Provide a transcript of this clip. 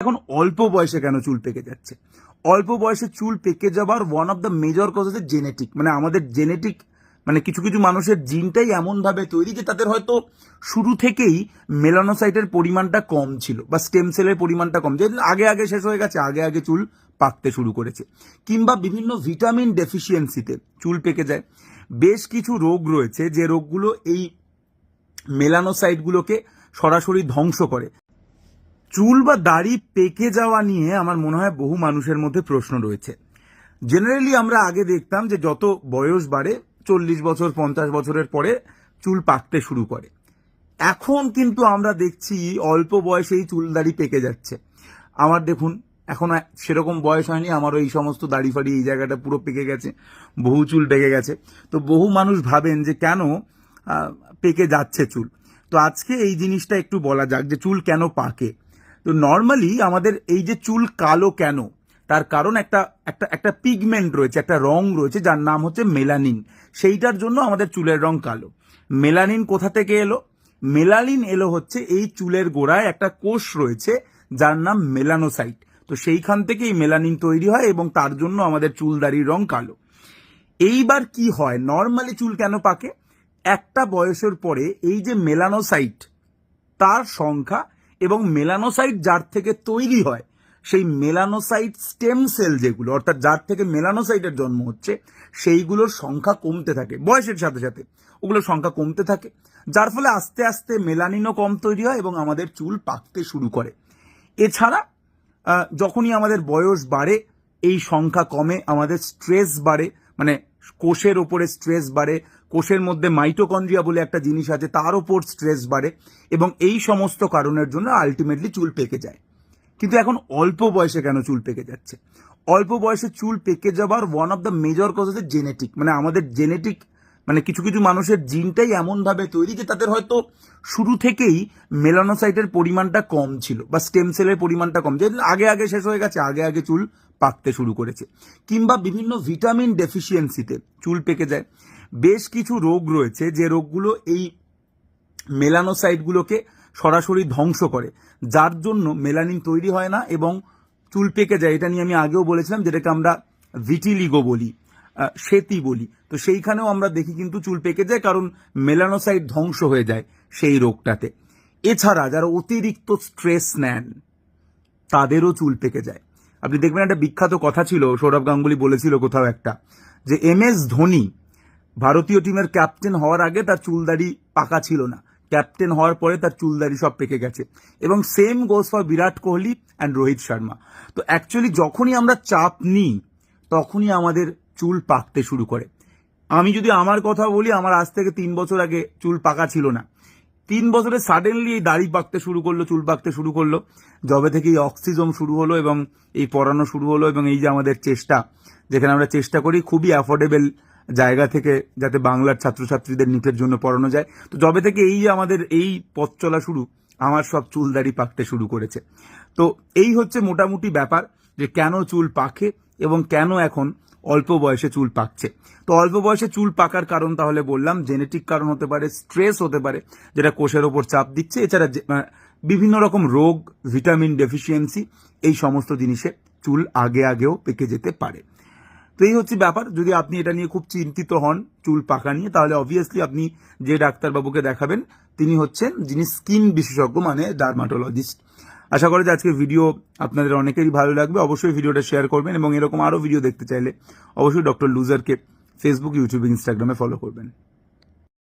এখন অল্প বয়সে কেন চুল পেকে যাচ্ছে? অল্প বয়সে চুল পেকে যাবার one of the major cause হচ্ছে জেনেটিক। মানে আমাদের জেনেটিক, মানে কিছু কিছু মানুষের জিনটাই এমনভাবে তৈরি যে তাদের হয়তো শুরু থেকেই মেলানোসাইটের পরিমাণটা কম ছিল বা স্টেম সেলের পরিমাণটা কম, যে আগে আগে শেষ হয়ে গেছে, আগে আগে চুল পাকতে শুরু করেছে, কিংবা বিভিন্ন ভিটামিন ডেফিসিয়েন্সিতে চুল পেকে যায়। বেশ কিছু রোগ রয়েছে যে রোগগুলো এই মেলানোসাইটগুলোকে সরাসরি ধ্বংস করে। চুল বা দাড়ি পেকে যাওয়া নিয়ে আমার মনে হয় বহু মানুষের মধ্যে প্রশ্ন রয়েছে। জেনারেলি আমরা আগে দেখতাম যে যত বয়স বাড়ে 40 বছর 50 বছরের পরে চুল পাকতে শুরু করে। এখন কিন্তু আমরা দেখছি অল্প বয়সেই চুল দাড়ি পেকে যাচ্ছে। আমার দেখুন, এখন সেরকম বয়স হয়নি, আমারও এই সমস্ত দাড়ি ফাড়ি এই জায়গাটা পুরো পেকে গেছে, বহু চুল পেকে গেছে। তো বহু মানুষ ভাবেন যে কেন পেকে যাচ্ছে চুল। তো আজকে এই জিনিসটা একটু বলা যাক যে চুল কেন পাকে। তো নর্মালি আমাদের এই যে চুল কালো কেন, তার কারণ একটা পিগমেন্ট রয়েছে, একটা রং রয়েছে যার নাম হচ্ছে মেলানিন। সেইটার জন্য আমাদের চুলের রং কালো। মেলানিন কোথা থেকে এলো? মেলানিন এলো হচ্ছে এই চুলের গোড়ায় একটা কোষ রয়েছে যার নাম মেলানোসাইট। তো সেইখান থেকে এই মেলানিন তৈরি হয় এবং তার জন্য আমাদের চুল দাড়ির রং কালো। এইবার কি হয়, নর্মালি চুল কেন পাকে? একটা বয়সের পরে এই যে মেলানোসাইট, তার সংখ্যা এবং মেলানোসাইট যার থেকে তৈরি হয় সেই মেলানোসাইট স্টেম সেল যেগুলো, অর্থাৎ যার থেকে মেলানোসাইটের জন্ম হচ্ছে, সেইগুলোর সংখ্যা কমতে থাকে বয়সের সাথে সাথে। ওগুলোর সংখ্যা কমতে থাকে, যার ফলে আস্তে আস্তে মেলানিনও কম তৈরি হয় এবং আমাদের চুল পাকতে শুরু করে। এছাড়া যখনই আমাদের বয়স বাড়ে এই সংখ্যা কমে, আমাদের স্ট্রেস বাড়ে, মানে কোষের ওপরে স্ট্রেস বাড়ে, কোষের মধ্যে মাইটোকন্ড্রিয়া বলে একটা জিনিস আছে, তার ওপর স্ট্রেস বাড়ে, এবং এই সমস্ত কারণের জন্য আলটিমেটলি চুল পেকে যায়। কিন্তু এখন অল্প বয়সে কেন চুল পেকে যাচ্ছে? অল্প বয়সে চুল পেকে যাবার one of the major cause হচ্ছে জেনেটিক। মানে আমাদের জেনেটিক, মানে কিছু কিছু মানুষের জিনটাই এমনভাবে তৈরি যে তাদের হয়তো শুরু থেকেই মেলানোসাইটের পরিমাণটা কম ছিল বা স্টেম সেলের পরিমাণটা কম, যে আগে আগে শেষ হয়ে গেছে, আগে আগে চুল পাকতে শুরু করেছে, কিংবা বিভিন্ন ভিটামিন ডেফিসিয়েন্সিতে চুল পেকে যায়। বেশ কিছু রোগ রয়েছে যে রোগগুলো এই মেলানোসাইটগুলোকে সরাসরি ধ্বংস করে, যার জন্য মেলানিন তৈরি হয় না এবং চুল পেকে যায়। এটা নিয়ে আমি আগেও বলেছিলাম, যেটাকে আমরা ভিটিলিগো বলি, শ্বেতি বলি। তো সেইখানেও আমরা দেখি কিন্তু চুল পেকে যায়, কারণ মেলানোসাইট ধ্বংস হয়ে যায় সেই রোগটাতে। এছাড়া যারা অতিরিক্ত স্ট্রেস নেন তাদেরও চুল পেকে যায়। আপনি দেখবেন একটা বিখ্যাত কথা ছিল, সৌরভ গাঙ্গুলি বলেছিল কোথাও একটা, যে MS ধোনি ভারতীয় টিমের ক্যাপ্টেন হওয়ার আগে তার চুলদাড়ি পাকা ছিল না, ক্যাপ্টেন হওয়ার পরে তার চুলদাড়ি সব পেকে গেছে। এবং same goes for Virat Kohli and Rohit Sharma. তো অ্যাকচুয়ালি যখনই আমরা চাপ নিই তখনই আমাদের চুল পাকতে শুরু করে। আমি যদি আমার কথা বলি, আমার আজ থেকে 3 বছর আগে চুল পাকা ছিল না। 3 বছরে সাডেনলি এই দাড়ি পাকতে শুরু করলো, চুল পাকতে শুরু করলো, যবে থেকে এই অক্সিজম শুরু হলো এবং এই পড়ানো শুরু হলো, এবং এই যে আমাদের চেষ্টা, যেখানে আমরা চেষ্টা করি খুবই অ্যাফোর্ডেবল জায়গা থেকে যাতে বাংলার ছাত্রছাত্রীদের নিটের জন্য পড়ানো যায়। তো যবে থেকে এই যে আমাদের এই পথ চলা শুরু, আমার সব চুল দাড়ি পাকতে শুরু করেছে। তো এই হচ্ছে মোটামুটি ব্যাপার, যে কেন চুল পাকে এবং কেন এখন অল্প বয়সে চুল পাকছে। তো অল্প বয়সে চুল পাকার কারণ তাহলে বললাম জেনেটিক কারণ হতে পারে, স্ট্রেস হতে পারে যেটা কোষের ওপর চাপ দিচ্ছে, এছাড়া বিভিন্ন রকম রোগ, ভিটামিন ডেফিসিয়েন্সি, এই সমস্ত জিনিসে চুল আগে আগেও পেকে যেতে পারে। তো এই হচ্ছে ব্যাপার। যদি আপনি এটা নিয়ে খুব চিন্তিত হন চুল পাকা নিয়ে, তাহলে অবভিয়াসলি আপনি যে ডাক্তারবাবুকে দেখাবেন তিনি হচ্ছেন যিনি স্কিন বিশেষজ্ঞ, মানে ডার্মাটোলজিস্ট। আশা করি যে আজকের ভিডিও আপনাদের অনেকেরই ভালো লাগবে। অবশ্যই ভিডিওটা শেয়ার করবেন এবং এরকম আরও ভিডিও দেখতে চাইলে অবশ্যই ডক্টর লুজারকে ফেসবুক, ইউটিউব, ইনস্টাগ্রামে ফলো করবেন।